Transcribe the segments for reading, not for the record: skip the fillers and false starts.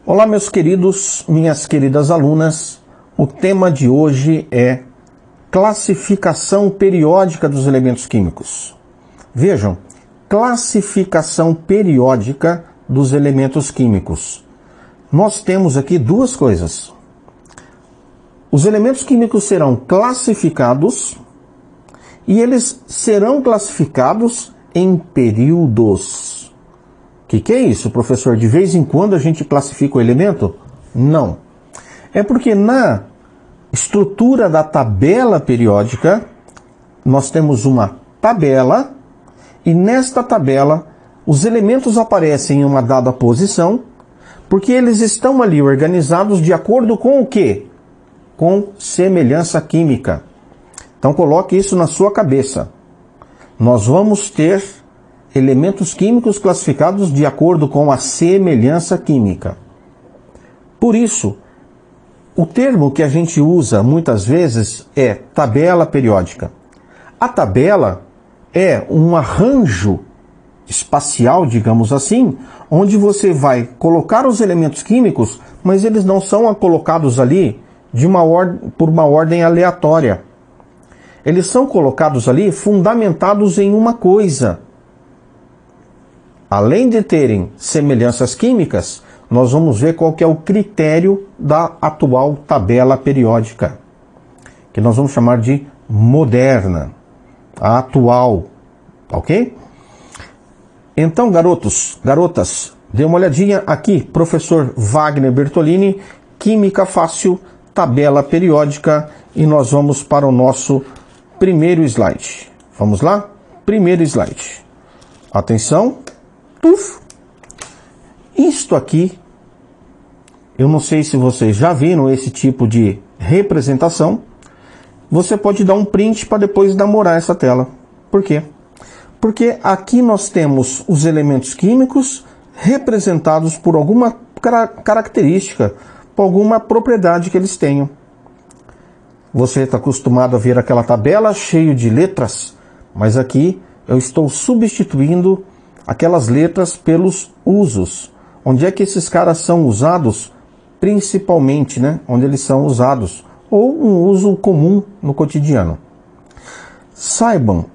Olá, meus queridos, minhas queridas alunas. O tema de hoje é classificação periódica dos elementos químicos. Vejam, classificação periódica dos elementos químicos. Nós temos aqui duas coisas. Os elementos químicos serão classificados e eles serão classificados em períodos. O que é isso, professor? De vez em quando a gente classifica o elemento? Não. É porque na estrutura da tabela periódica, nós temos uma tabela e nesta tabela os elementos aparecem em uma dada posição porque eles estão ali organizados de acordo com o quê? Com semelhança química. Então coloque isso na sua cabeça. Nós vamos ter elementos químicos classificados de acordo com a semelhança química. Por isso, o termo que a gente usa muitas vezes é tabela periódica. A tabela é um arranjo espacial, digamos assim, onde você vai colocar os elementos químicos, mas eles não são colocados ali por uma ordem aleatória. Eles são colocados ali fundamentados em uma coisa. Além de terem semelhanças químicas, nós vamos ver qual que é o critério da atual tabela periódica, que nós vamos chamar de moderna, a atual, ok? Então, garotos, garotas, dê uma olhadinha aqui, professor Wagner Bertolini, Química Fácil, tabela periódica, e nós vamos para o nosso primeiro slide. Vamos lá? Primeiro slide. Atenção. Isto aqui, eu não sei se vocês já viram esse tipo de representação. Você pode dar um print para depois namorar essa tela. Por quê? Porque aqui nós temos os elementos químicos representados por alguma característica, por alguma propriedade que eles tenham. Você está acostumado a ver aquela tabela cheia de letras, mas aqui eu estou substituindo aquelas letras pelos usos. Onde é que esses caras são usados? Principalmente, né? Onde eles são usados. Ou um uso comum no cotidiano. Saibam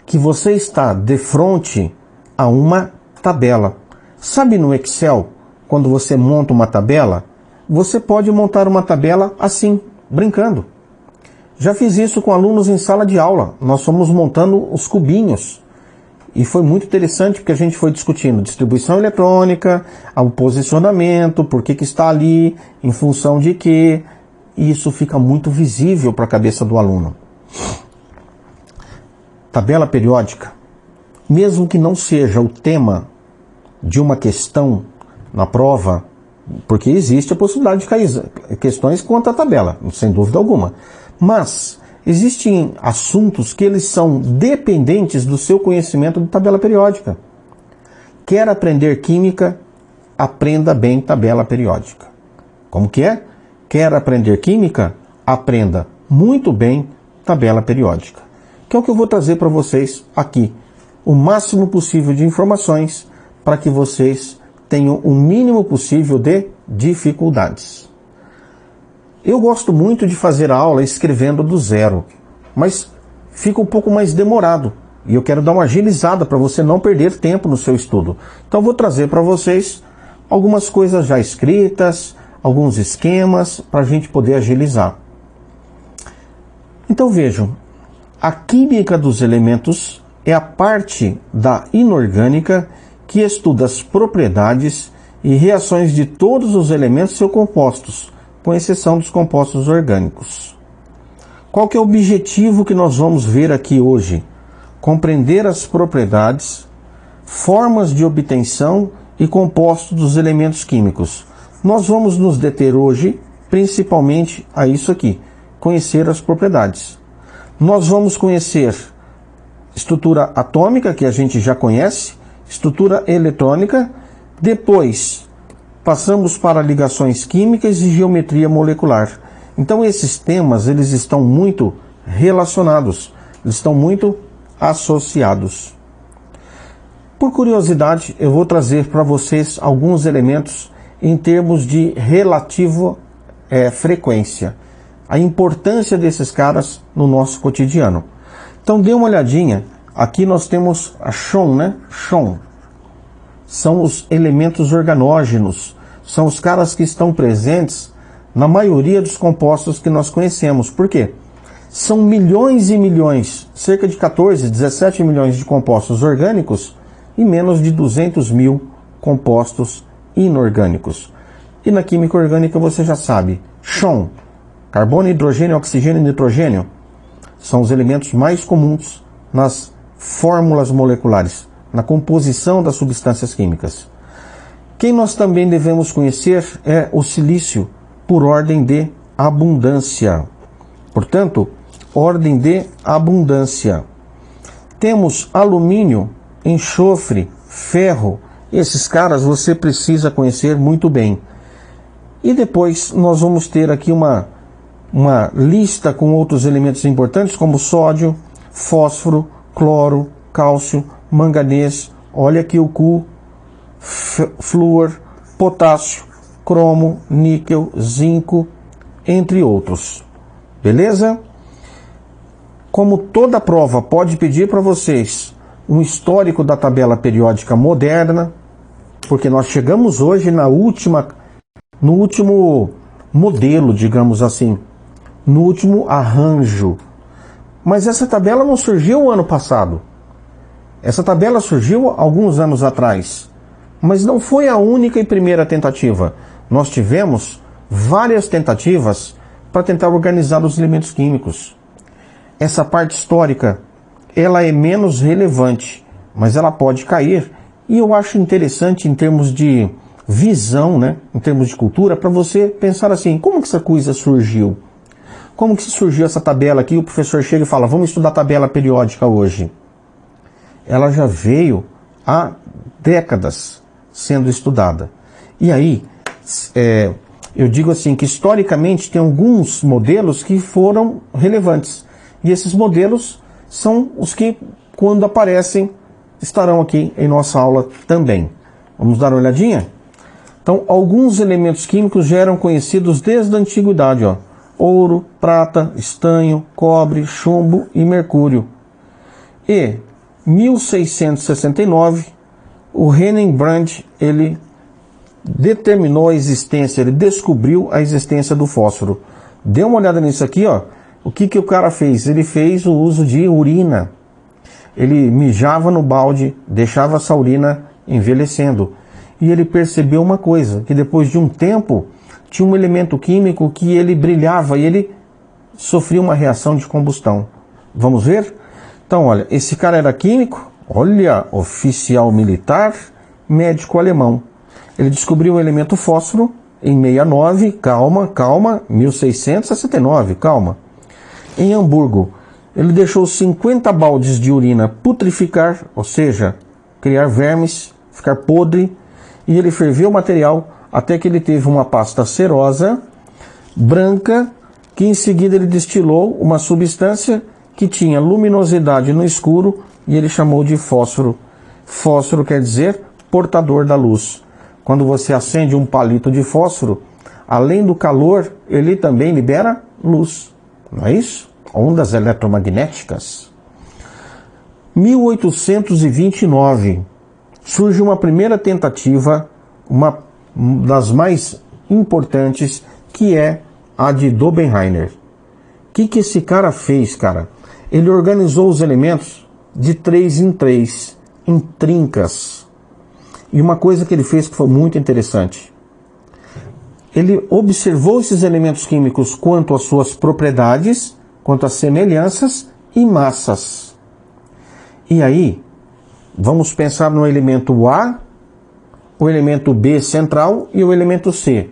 que você está de frente a uma tabela. Sabe no Excel, quando você monta uma tabela, você pode montar uma tabela assim, brincando. Já fiz isso com alunos em sala de aula. Nós fomos montando os cubinhos. E foi muito interessante porque a gente foi discutindo distribuição eletrônica, o posicionamento, por que está ali, em função de quê. E isso fica muito visível para a cabeça do aluno. Tabela periódica, mesmo que não seja o tema de uma questão na prova, porque existe a possibilidade de cair questões quanto à tabela, sem dúvida alguma. Mas existem assuntos que eles são dependentes do seu conhecimento de tabela periódica. Quer aprender química? Aprenda bem tabela periódica. Como que é? Quer aprender química? Aprenda muito bem tabela periódica. Que é o que eu vou trazer para vocês aqui. O máximo possível de informações para que vocês tenham o mínimo possível de dificuldades. Eu gosto muito de fazer a aula escrevendo do zero, mas fica um pouco mais demorado. E eu quero dar uma agilizada para você não perder tempo no seu estudo. Então eu vou trazer para vocês algumas coisas já escritas, alguns esquemas para a gente poder agilizar. Então vejam, a química dos elementos é a parte da inorgânica que estuda as propriedades e reações de todos os elementos e seus compostos, com exceção dos compostos orgânicos. Qual que é o objetivo que nós vamos ver aqui hoje? Compreender as propriedades, formas de obtenção e compostos dos elementos químicos. Nós vamos nos deter hoje, principalmente, a isso aqui, conhecer as propriedades. Nós vamos conhecer estrutura atômica, que a gente já conhece, estrutura eletrônica, depois passamos para ligações químicas e geometria molecular. Então esses temas, eles estão muito relacionados, eles estão muito associados. Por curiosidade, eu vou trazer para vocês alguns elementos em termos de relativo frequência. A importância desses caras no nosso cotidiano. Então dê uma olhadinha. Aqui nós temos a Xon, né? Xon. São os elementos organógenos. São os caras que estão presentes na maioria dos compostos que nós conhecemos. Por quê? São milhões e milhões, cerca de 14, 17 milhões de compostos orgânicos e menos de 200 mil compostos inorgânicos. E na química orgânica você já sabe, Xon, carbono, hidrogênio, oxigênio e nitrogênio, são os elementos mais comuns nas fórmulas moleculares, na composição das substâncias químicas. Quem nós também devemos conhecer é o silício, por ordem de abundância. Portanto, ordem de abundância. Temos alumínio, enxofre, ferro. Esses caras você precisa conhecer muito bem. E depois nós vamos ter aqui uma lista com outros elementos importantes, como sódio, fósforo, cloro, cálcio, manganês, olha aqui o Cu, flúor, potássio, cromo, níquel, zinco, entre outros. Beleza? Como toda prova pode pedir para vocês um histórico da tabela periódica moderna, porque nós chegamos hoje no último modelo, digamos assim, no último arranjo. Mas essa tabela não surgiu o ano passado. Essa tabela surgiu alguns anos atrás. Mas não foi a única e primeira tentativa. Nós tivemos várias tentativas para tentar organizar os elementos químicos. Essa parte histórica, ela é menos relevante, mas ela pode cair. E eu acho interessante em termos de visão, né, em termos de cultura, para você pensar assim, como que essa coisa surgiu? Como que surgiu essa tabela aqui? O professor chega e fala, vamos estudar a tabela periódica hoje. Ela já veio há décadas sendo estudada. E aí, eu digo assim, que historicamente tem alguns modelos que foram relevantes. E esses modelos são os que, quando aparecem, estarão aqui em nossa aula também. Vamos dar uma olhadinha? Então, alguns elementos químicos já eram conhecidos desde a antiguidade, ó. Ouro, prata, estanho, cobre, chumbo e mercúrio. E 1669, o Rembrandt, ele determinou a existência, ele descobriu a existência do fósforo. Dê uma olhada nisso aqui, ó. O que o cara fez? Ele fez o uso de urina. Ele mijava no balde, deixava essa urina envelhecendo. E ele percebeu uma coisa, que depois de um tempo, tinha um elemento químico que ele brilhava e ele sofria uma reação de combustão. Vamos ver? Então, olha, esse cara era químico, olha, oficial militar, médico alemão. Ele descobriu o elemento fósforo em 69, calma, 1669, calma. Em Hamburgo, ele deixou 50 baldes de urina putrificar, ou seja, criar vermes, ficar podre, e ele ferveu o material até que ele teve uma pasta cerosa, branca, que em seguida ele destilou uma substância que tinha luminosidade no escuro e ele chamou de fósforo. Fósforo quer dizer portador da luz. Quando você acende um palito de fósforo, além do calor, ele também libera luz. Não é isso? Ondas eletromagnéticas. 1829, surge uma primeira tentativa, uma das mais importantes, que é a de Dobenheiner. O que esse cara fez, cara? Ele organizou os elementos de 3 em 3, em trincas. E uma coisa que ele fez que foi muito interessante. Ele observou esses elementos químicos quanto às suas propriedades, quanto às semelhanças e massas. E aí, vamos pensar no elemento A, o elemento B central e o elemento C.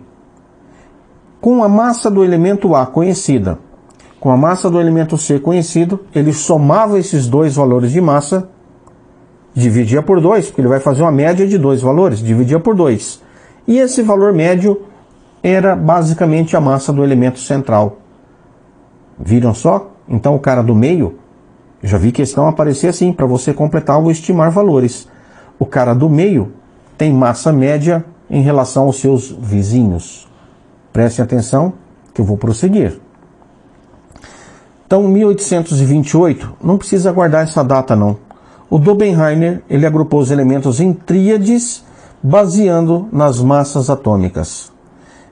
Com a massa do elemento A conhecida, com a massa do elemento C conhecido, ele somava esses dois valores de massa, dividia por 2, porque ele vai fazer uma média de dois valores, dividia por 2. E esse valor médio era basicamente a massa do elemento central. Viram só? Então o cara do meio, já vi questão aparecer assim, para você completar ou estimar valores. O cara do meio tem massa média em relação aos seus vizinhos. Prestem atenção que eu vou prosseguir. Então, 1828, não precisa guardar essa data não. O Oppenheimer, ele agrupou os elementos em tríades, baseando nas massas atômicas.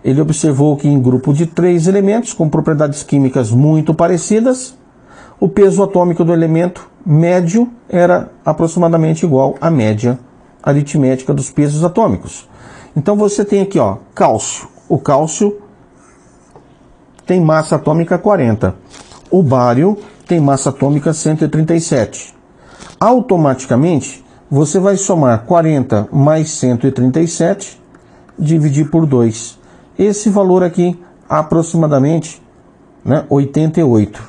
Ele observou que em grupo de 3 elementos com propriedades químicas muito parecidas, o peso atômico do elemento médio era aproximadamente igual à média aritmética dos pesos atômicos. Então você tem aqui, ó, cálcio. O cálcio tem massa atômica 40. O bário tem massa atômica 137. Automaticamente, você vai somar 40 mais 137, dividir por 2. Esse valor aqui, aproximadamente, né, 88.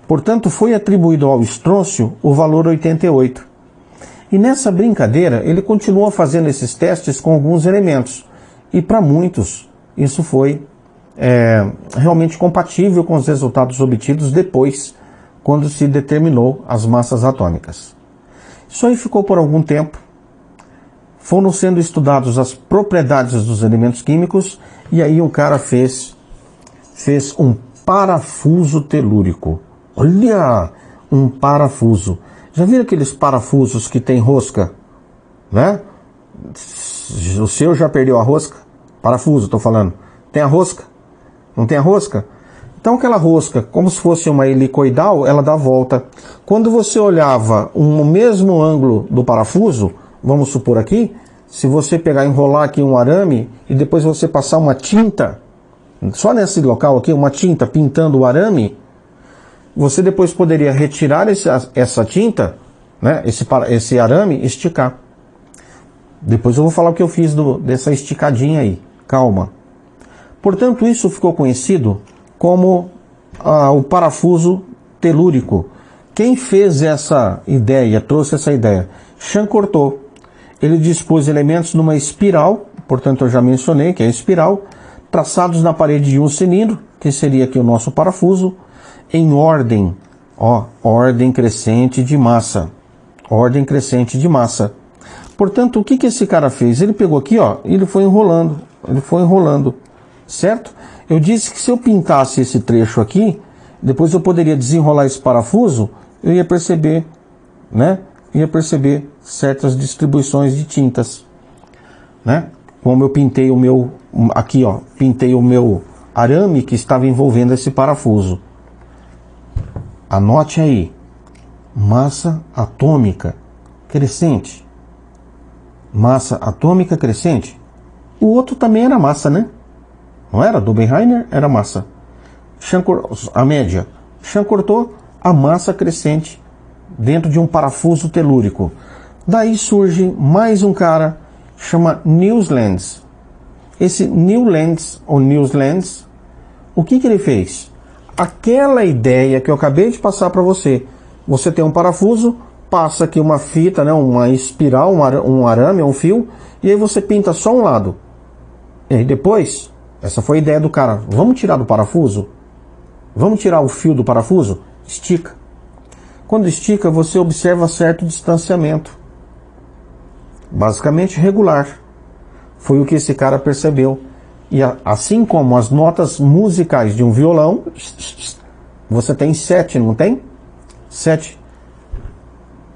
Portanto, foi atribuído ao estrôncio o valor 88. E nessa brincadeira, ele continua fazendo esses testes com alguns elementos. E para muitos, isso foi realmente compatível com os resultados obtidos depois, quando se determinou as massas atômicas. Isso aí ficou por algum tempo. Foram sendo estudados as propriedades dos elementos químicos, e aí um cara fez um parafuso telúrico. Olha, um parafuso. Já viram aqueles parafusos que tem rosca, né? O seu já perdeu a rosca? Parafuso, estou falando. Tem a rosca? Não tem a rosca? Então aquela rosca, como se fosse uma helicoidal, ela dá volta. Quando você olhava o mesmo ângulo do parafuso, vamos supor aqui, se você pegar e enrolar aqui um arame e depois você passar uma tinta, só nesse local aqui, uma tinta pintando o arame, você depois poderia retirar essa tinta, né, esse arame, e esticar. Depois eu vou falar o que eu fiz dessa esticadinha aí. Calma. Portanto, isso ficou conhecido como o parafuso telúrico. Quem fez essa ideia, trouxe essa ideia? Chancortot. Ele dispôs elementos numa espiral, portanto eu já mencionei que é a espiral, traçados na parede de um cilindro, que seria aqui o nosso parafuso, em ordem, ordem crescente de massa. Ordem crescente de massa. Portanto, o que esse cara fez? Ele pegou aqui, ele foi enrolando, certo? Eu disse que se eu pintasse esse trecho aqui, depois eu poderia desenrolar esse parafuso, eu ia perceber, né? Ia perceber certas distribuições de tintas, né? Como eu pintei o meu, aqui pintei o meu arame que estava envolvendo esse parafuso. Anote aí, massa atômica crescente. Massa atômica crescente. O outro também era massa, né? Não era? Do Oppenheimer era massa. A média. Chancortot, a massa crescente dentro de um parafuso telúrico. Daí surge mais um cara, chama Newlands. Esse Newlands, o que ele fez? Aquela ideia que eu acabei de passar para você. Você tem um parafuso, passa aqui uma fita, né, uma espiral, um arame, um fio, e aí você pinta só um lado. E aí depois, essa foi a ideia do cara. Vamos tirar do parafuso? Vamos tirar o fio do parafuso? Estica. Quando estica, você observa certo distanciamento. Basicamente regular. Foi o que esse cara percebeu. E assim como as notas musicais de um violão, você tem 7, não tem? 7.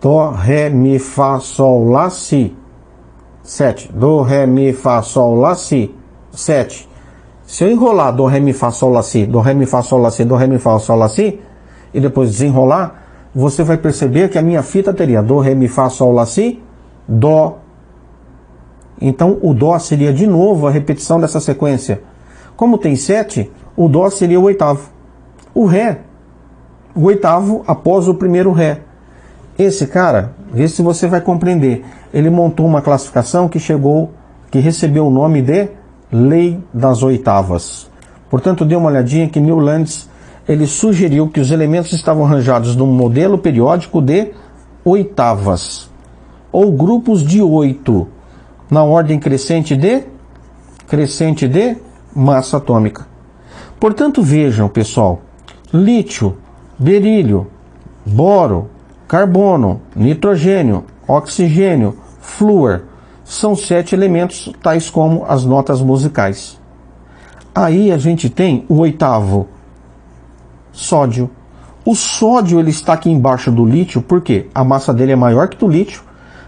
Dó, Ré, Mi, Fá, Sol, Lá, Si. 7. Dó, Ré, Mi, Fá, Sol, Lá, Si. 7. Se eu enrolar Dó, Ré, Mi, Fá, Sol, Lá, Si, Dó, Ré, Mi, Fá, Sol, Lá, Si, Dó, Ré, Mi, Fá, Sol, Lá, Si, e depois desenrolar, você vai perceber que a minha fita teria Dó, Ré, Mi, Fá, Sol, Lá, Si, Dó. Então o Dó seria de novo a repetição dessa sequência. Como tem 7, o Dó seria o oitavo. O Ré, o oitavo após o primeiro Ré. Esse cara, vê se você vai compreender, ele montou uma classificação que recebeu o nome de Lei das Oitavas. Portanto, dê uma olhadinha que Newlands, ele sugeriu que os elementos estavam arranjados num modelo periódico de oitavas, ou grupos de 8, na ordem crescente de massa atômica. Portanto, vejam, pessoal, lítio, berílio, boro, carbono, nitrogênio, oxigênio, flúor são 7 elementos, tais como as notas musicais. Aí a gente tem o 8º, sódio. O sódio ele está aqui embaixo do lítio, porque a massa dele é maior que do lítio,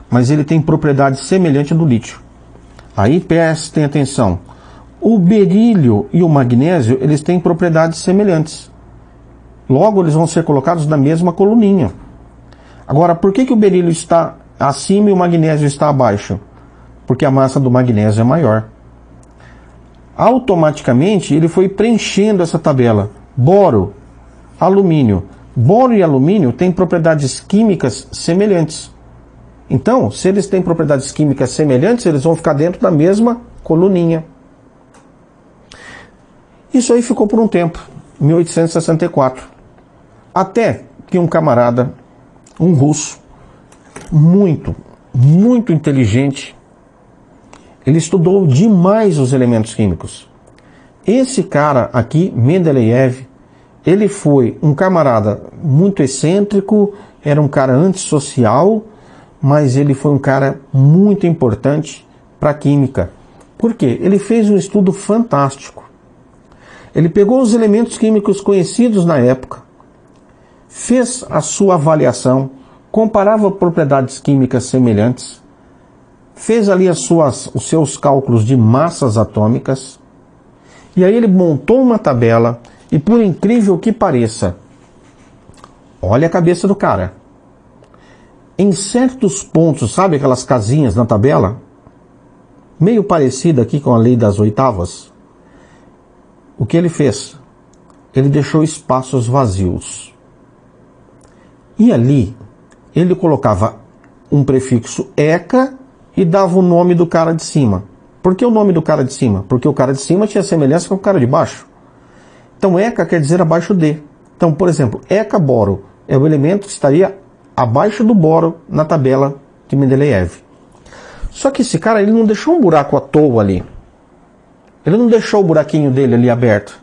mas ele tem propriedades semelhantes do lítio. Aí prestem atenção, o berílio e o magnésio, eles têm propriedades semelhantes. Logo, eles vão ser colocados na mesma coluninha. Agora, por que o berílio está acima e o magnésio está abaixo? Porque a massa do magnésio é maior. Automaticamente, ele foi preenchendo essa tabela. Boro, alumínio. Boro e alumínio têm propriedades químicas semelhantes. Então, se eles têm propriedades químicas semelhantes, eles vão ficar dentro da mesma coluninha. Isso aí ficou por um tempo, 1864. Até que um camarada, um russo, muito inteligente, ele estudou demais os elementos químicos. Esse cara aqui, Mendeleev, ele foi um camarada muito excêntrico, era um cara antissocial, mas ele foi um cara muito importante para a química. Por quê? Ele fez um estudo fantástico. Ele pegou os elementos químicos conhecidos na época, fez a sua avaliação, comparava propriedades químicas semelhantes, fez ali os seus cálculos de massas atômicas, e aí ele montou uma tabela, e por incrível que pareça, olha a cabeça do cara. Em certos pontos, sabe aquelas casinhas na tabela? Meio parecida aqui com a lei das oitavas. O que ele fez? Ele deixou espaços vazios. E ali, ele colocava um prefixo ECA e dava o nome do cara de cima. Por que o nome do cara de cima? Porque o cara de cima tinha semelhança com o cara de baixo. Então, ECA quer dizer abaixo de. Então, por exemplo, ECA-boro é o elemento que estaria abaixo do boro na tabela de Mendeleev. Só que esse cara, ele não deixou um buraco à toa ali. Ele não deixou o buraquinho dele ali aberto.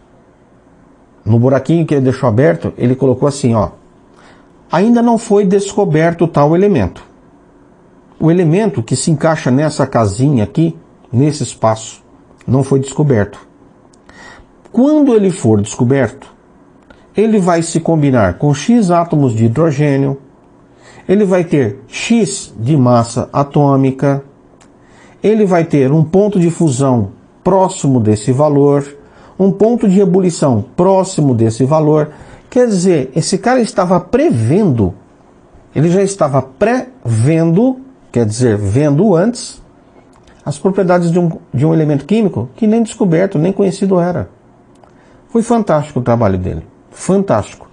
No buraquinho que ele deixou aberto, ele colocou assim, ó. Ainda não foi descoberto tal elemento. O elemento que se encaixa nessa casinha aqui, nesse espaço, não foi descoberto. Quando ele for descoberto, ele vai se combinar com X átomos de hidrogênio, ele vai ter X de massa atômica, ele vai ter um ponto de fusão próximo desse valor, um ponto de ebulição próximo desse valor. Quer dizer, esse cara estava prevendo, ele já estava prevendo, quer dizer, vendo antes, as propriedades de um elemento químico que nem descoberto, nem conhecido era. Foi fantástico o trabalho dele, fantástico.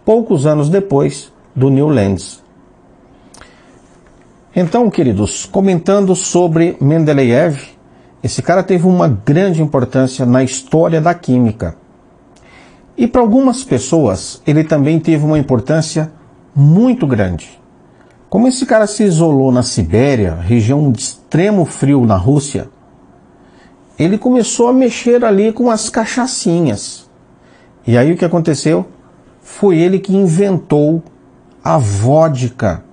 Poucos anos depois do Newlands. Então, queridos, comentando sobre Mendeleev, esse cara teve uma grande importância na história da química. E para algumas pessoas, ele também teve uma importância muito grande. Como esse cara se isolou na Sibéria, região de extremo frio na Rússia, ele começou a mexer ali com as cachaçinhas. E aí o que aconteceu? Foi ele que inventou a vodka.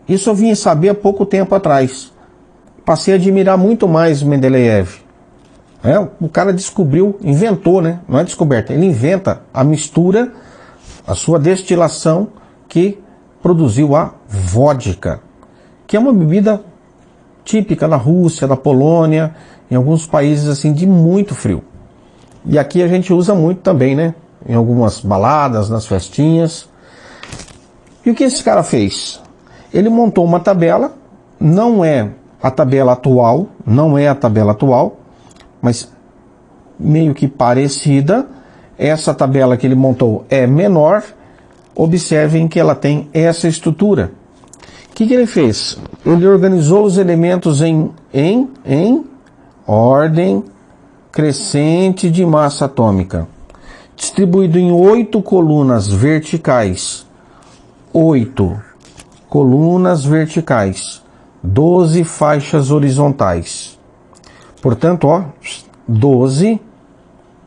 Isso eu vim saber há pouco tempo atrás. Passei a admirar muito mais o Mendeleev. O cara descobriu, inventou, né? Não é descoberta, ele inventa a mistura, a sua destilação que produziu a vodka, que é uma bebida típica da Rússia, da Polônia, em alguns países assim de muito frio. E aqui a gente usa muito também, né? Em algumas baladas, nas festinhas. E o que esse cara fez? Ele montou uma tabela, não é a tabela atual, mas meio que parecida. Essa tabela que ele montou é menor. Observem que ela tem essa estrutura. O que ele fez? Ele organizou os elementos em ordem crescente de massa atômica, distribuído em 8 colunas verticais. 8 colunas verticais. 12 faixas horizontais. Portanto, ó, 12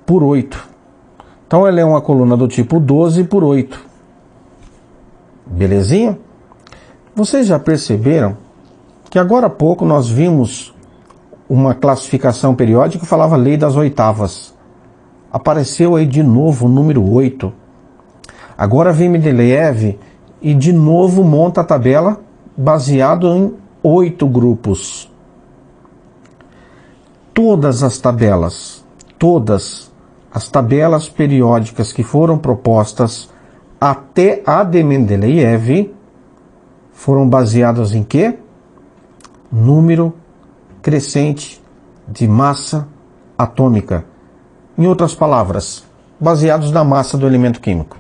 por 8. Então ela é uma coluna do tipo 12 por 8. Belezinha? Vocês já perceberam que agora há pouco nós vimos uma classificação periódica que falava lei das oitavas. Apareceu aí de novo o número 8. Agora vem Mendeleev e de novo monta a tabela baseado em 8 grupos. Todas as tabelas periódicas que foram propostas até a de Mendeleev foram baseadas em quê? Número crescente de massa atômica. Em outras palavras, baseados na massa do elemento químico.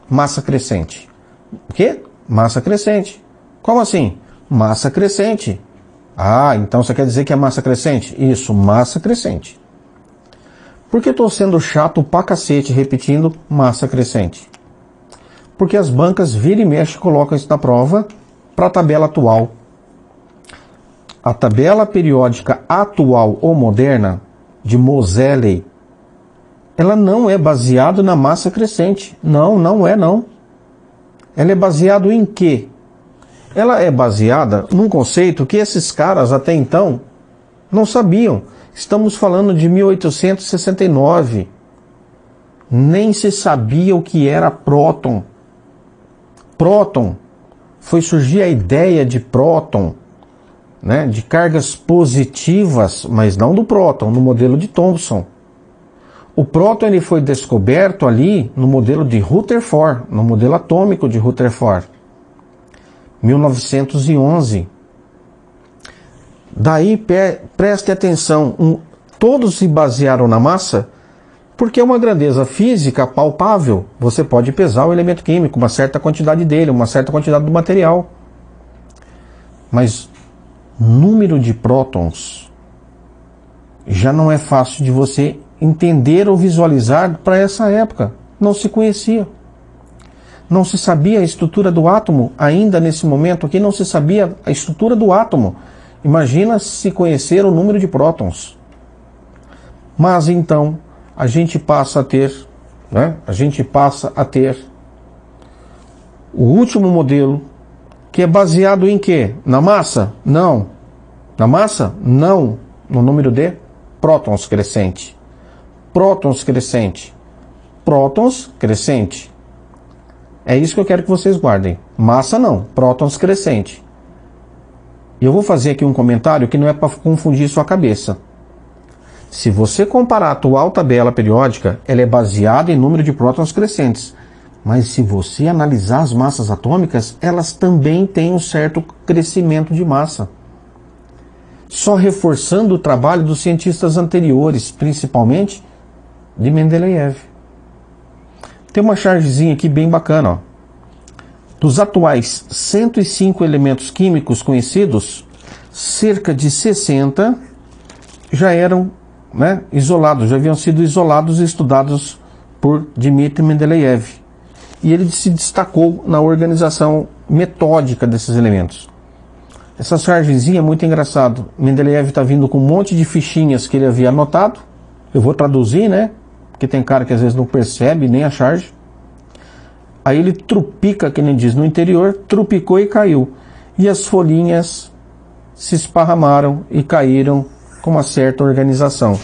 Massa crescente. O quê? Massa crescente. Como assim? Massa crescente. Ah, então você quer dizer que é massa crescente? Isso, massa crescente. Por que estou sendo chato pra cacete repetindo massa crescente? Porque as bancas vira e mexe colocam isso na prova para a tabela atual. A tabela periódica atual ou moderna de Moseley, ela não é baseada na massa crescente. Não é. Ela é baseada em quê? Ela é baseada num conceito que esses caras até então não sabiam. Estamos falando de 1869. Nem se sabia o que era próton. Próton. Foi surgir a ideia de próton, né, de cargas positivas, mas não do próton, no modelo de Thomson. O próton ele foi descoberto ali no modelo de Rutherford, no modelo atômico de Rutherford, 1911. Daí, preste atenção, todos se basearam na massa porque é uma grandeza física palpável. Você pode pesar o elemento químico, uma certa quantidade dele, uma certa quantidade do material. Mas número de prótons já não é fácil de você entender ou visualizar para essa época. Não se conhecia. Não se sabia a estrutura do átomo. Ainda nesse momento aqui não se sabia a estrutura do átomo. Imagina se conhecer o número de prótons. Mas então a gente passa a ter, né? O último modelo, que é baseado em quê? Na massa? Não. Na massa? Não. No número de prótons crescente. Prótons crescente. Prótons crescente. É isso que eu quero que vocês guardem. Massa não, prótons crescente. E eu vou fazer aqui um comentário que não é para confundir sua cabeça. Se você comparar a atual tabela periódica, ela é baseada em número de prótons crescentes. Mas se você analisar as massas atômicas, elas também têm um certo crescimento de massa. Só reforçando o trabalho dos cientistas anteriores, principalmente de Mendeleev. Tem uma chargezinha aqui bem bacana, ó. Dos atuais 105 elementos químicos conhecidos, cerca de 60 já eram, né, isolados, já haviam sido isolados e estudados por Dmitry Mendeleev. E ele se destacou na organização metódica desses elementos. Essa chargezinha é muito engraçado. Mendeleev está vindo com um monte de fichinhas que ele havia anotado. Eu vou traduzir, né? Porque tem cara que às vezes não percebe nem a charge. Aí ele trupica, que nem diz no interior, trupicou e caiu. E as folhinhas se esparramaram e caíram com uma certa organização.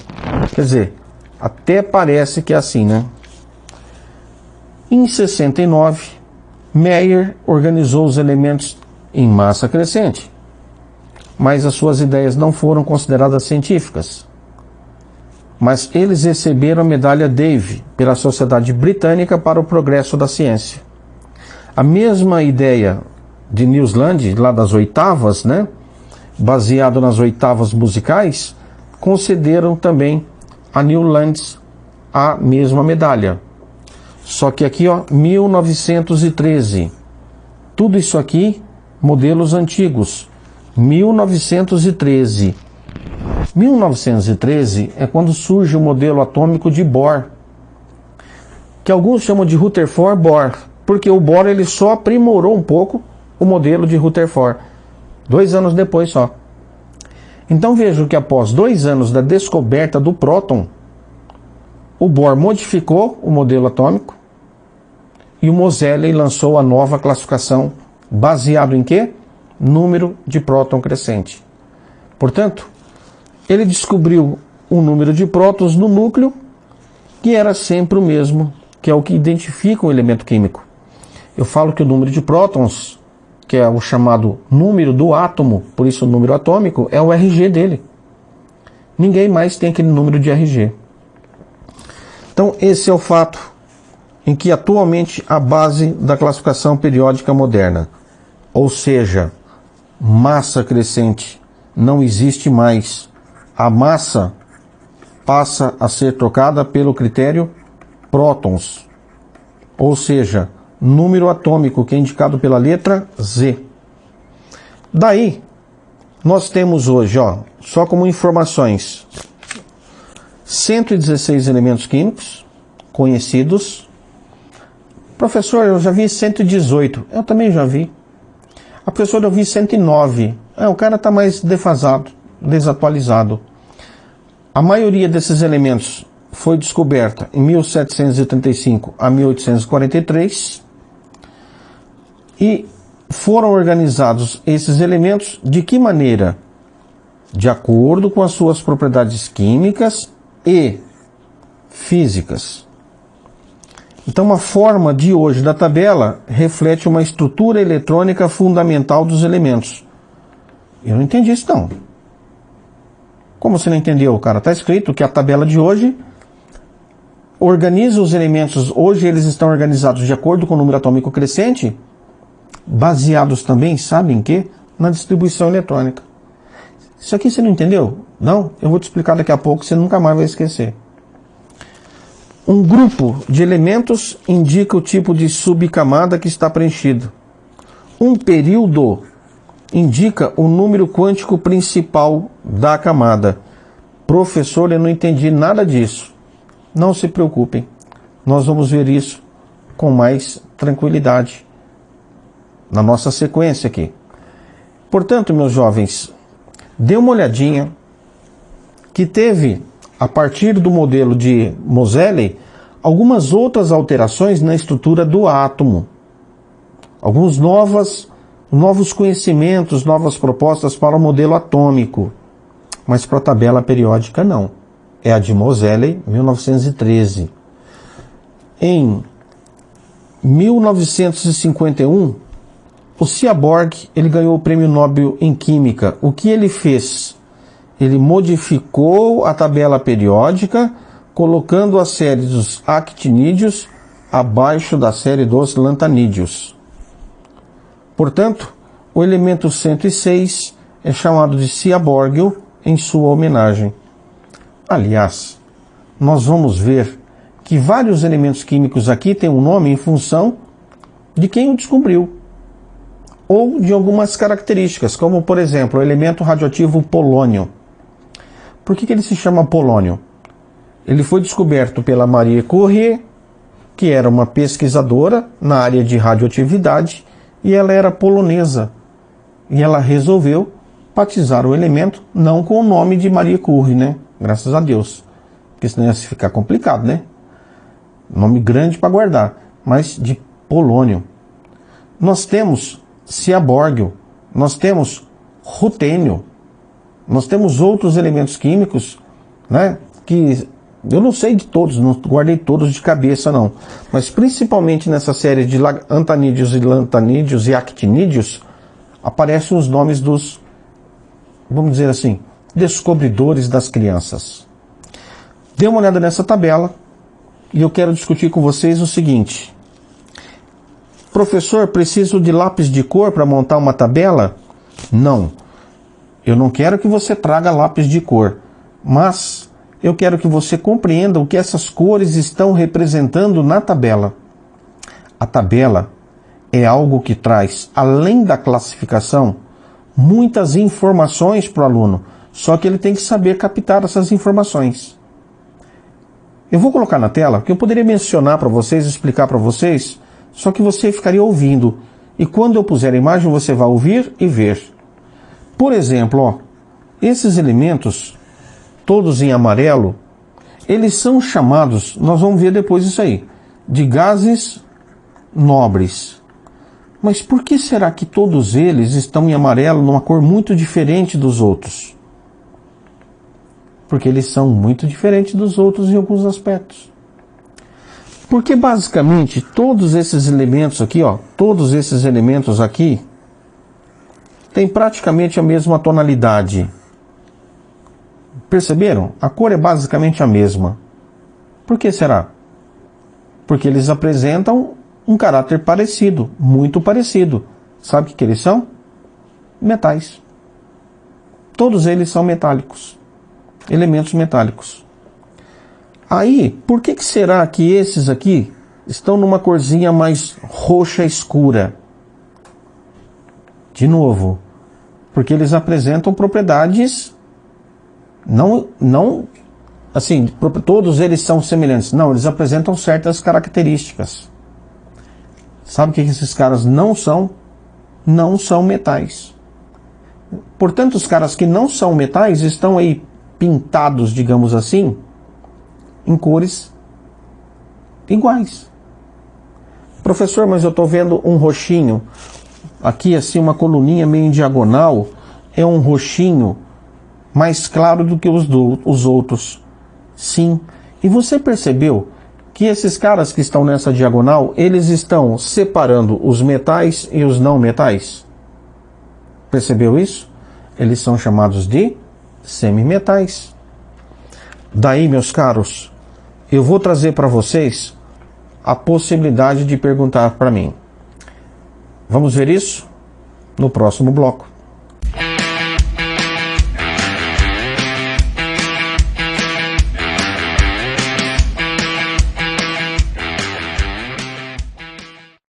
Quer dizer, até parece que é assim, né? Em 69, Meyer organizou os elementos em massa crescente, mas as suas ideias não foram consideradas científicas. Mas eles receberam a medalha Dave pela Sociedade Britânica para o Progresso da Ciência. A mesma ideia de Newsland, lá das oitavas, né, baseado nas oitavas musicais, concederam também a Newlands a mesma medalha. Só que aqui, ó, 1913. Tudo isso aqui, modelos antigos. 1913. 1913 é quando surge o modelo atômico de Bohr, que alguns chamam de Rutherford-Bohr, porque o Bohr ele só aprimorou um pouco o modelo de Rutherford, 2 anos depois só. Então vejam que após 2 anos da descoberta do próton, o Bohr modificou o modelo atômico e o Moseley lançou a nova classificação baseado em quê? número de próton crescente. Portanto, ele descobriu o número de prótons no núcleo, que era sempre o mesmo, que é o que identifica o elemento químico. Eu falo que o número de prótons, que é o chamado número do átomo, por isso o número atômico, é o RG dele. Ninguém mais tem aquele número de RG. Então, esse é o fato em que atualmente a base da classificação periódica moderna, ou seja, massa crescente, não existe mais. A massa passa a ser trocada pelo critério prótons, ou seja, número atômico, que é indicado pela letra Z. Daí, nós temos hoje, só como informações, 116 elementos químicos conhecidos. Professor, eu já vi 118. Eu também já vi. A professora, eu vi 109. O cara está mais defasado, desatualizado. A maioria desses elementos foi descoberta em 1735 a 1843 e foram organizados esses elementos de que maneira? De acordo com as suas propriedades químicas e físicas. Então, a forma de hoje da tabela reflete uma estrutura eletrônica fundamental dos elementos. Eu não entendi isso, não. Como você não entendeu, cara? Está escrito que a tabela de hoje organiza os elementos. Hoje eles estão organizados de acordo com o número atômico crescente, baseados também, sabe em quê? Na distribuição eletrônica. Isso aqui você não entendeu? Não? Eu vou te explicar daqui a pouco, você nunca mais vai esquecer. Um grupo de elementos indica o tipo de subcamada que está preenchido. Um período indica o número quântico principal da camada. Professor, eu não entendi nada disso. Não se preocupem. Nós vamos ver isso com mais tranquilidade na nossa sequência aqui. Portanto, meus jovens, dê uma olhadinha que teve, a partir do modelo de Moseley, algumas outras alterações na estrutura do átomo. Alguns novos conhecimentos, novas propostas para o modelo atômico. Mas para a tabela periódica não. É a de Moseley, 1913. Em 1951, o Seaborg ele ganhou o Prêmio Nobel em Química. O que ele fez? Ele modificou a tabela periódica, colocando a série dos actinídeos abaixo da série dos lantanídeos. Portanto, o elemento 106 é chamado de Seaborg em sua homenagem. Aliás, nós vamos ver que vários elementos químicos aqui têm um nome em função de quem o descobriu, ou de algumas características, como por exemplo o elemento radioativo polônio. Por que ele se chama polônio? Ele foi descoberto pela Marie Curie, que era uma pesquisadora na área de radioatividade, e ela era polonesa. E ela resolveu batizar o elemento, não com o nome de Marie Curie, né? Graças a Deus. Porque senão ia ficar complicado, né? Nome grande para guardar, mas de polônio. Nós temos Seaborg, nós temos rutênio, nós temos outros elementos químicos, né, que eu não sei de todos, não guardei todos de cabeça não, mas principalmente nessa série de antanídeos e lantanídeos e actinídeos, aparecem os nomes dos, vamos dizer assim, descobridores das crianças. Dê uma olhada nessa tabela e eu quero discutir com vocês o seguinte. Professor, preciso de lápis de cor para montar uma tabela? Não. Eu não quero que você traga lápis de cor, mas eu quero que você compreenda o que essas cores estão representando na tabela. A tabela é algo que traz, além da classificação, muitas informações para o aluno, só que ele tem que saber captar essas informações. Eu vou colocar na tela, que eu poderia mencionar para vocês, explicar para vocês, só que você ficaria ouvindo. E quando eu puser a imagem, você vai ouvir e ver. Por exemplo, esses elementos, todos em amarelo, eles são chamados, nós vamos ver depois isso aí, de gases nobres. Mas por que será que todos eles estão em amarelo, numa cor muito diferente dos outros? Porque eles são muito diferentes dos outros em alguns aspectos. Porque basicamente todos esses elementos aqui, ó, todos esses elementos aqui têm praticamente a mesma tonalidade. Perceberam? A cor é basicamente a mesma. Por que será? Porque eles apresentam um caráter parecido, muito parecido. Sabe o que eles são? Metais. Todos eles são metálicos. Elementos metálicos. Aí, por que será que esses aqui estão numa corzinha mais roxa escura? De novo, porque eles apresentam propriedades não assim, todos eles são semelhantes. Não, eles apresentam certas características. Sabe o que esses caras não são? Não são metais. Portanto, os caras que não são metais estão aí pintados, digamos assim, em cores iguais. Professor, mas eu estou vendo um roxinho. Aqui, assim, uma coluninha meio em diagonal. É um roxinho mais claro do que os outros. Sim. E você percebeu que esses caras que estão nessa diagonal, eles estão separando os metais e os não metais? Percebeu isso? Eles são chamados de semimetais. Daí, meus caros, eu vou trazer para vocês a possibilidade de perguntar para mim. Vamos ver isso no próximo bloco.